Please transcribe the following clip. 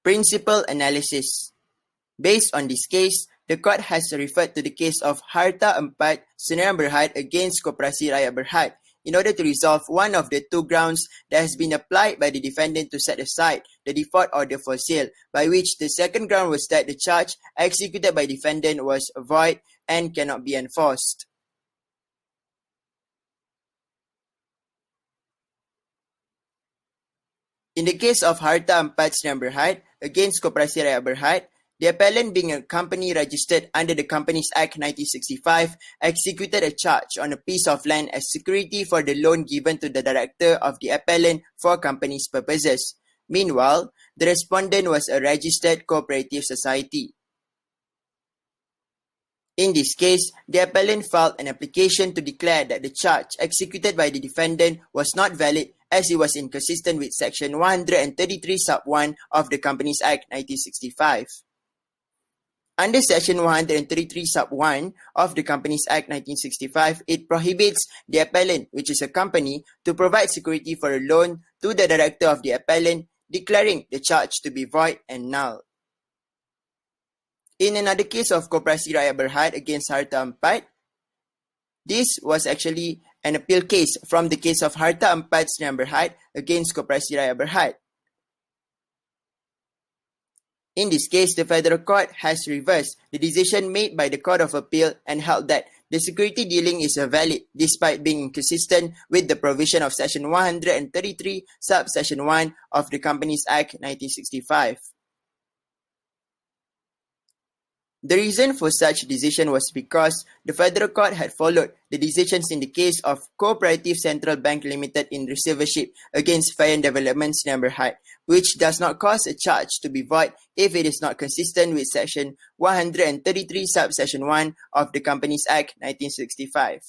Principal analysis. Based on this case, the court has referred to the case of Harta 4 Sdn Bhd against Koperasi Rakyat Berhad in order to resolve one of the two grounds that has been applied by the defendant to set aside the default order for sale, by which the second ground was that the charge executed by defendant was void and cannot be enforced. In the case of Harta 4 Sdn Bhd against Koperasi Rakyat Berhad, the appellant, being a company registered under the Companies Act 1965, executed a charge on a piece of land as security for the loan given to the director of the appellant for company's purposes. Meanwhile, the respondent was a registered cooperative society. In this case, the appellant filed an application to declare that the charge executed by the defendant was not valid as it was inconsistent with Section 133 Sub 1 of the Companies Act 1965. Under Section 133 Sub 1 of the Companies Act 1965, it prohibits the appellant, which is a company, to provide security for a loan to the director of the appellant, declaring the charge to be void and null. In another case of Koperasi Rakyat Berhad against Harta 4, this was actually an appeal case from the case of Harta 4 Sdn Bhd against Koperasi Rakyat Berhad. In this case, the Federal Court has reversed the decision made by the Court of Appeal and held that the security dealing is valid despite being inconsistent with the provision of Section 133 Subsection 1 of the Companies Act 1965. The reason for such decision was because the Federal Court had followed the decisions in the case of Cooperative Central Bank Limited in receivership against Fayan Development Sdn Bhd, which does not cause a charge to be void if it is not consistent with Section 133 Subsection 1 of the Companies Act 1965.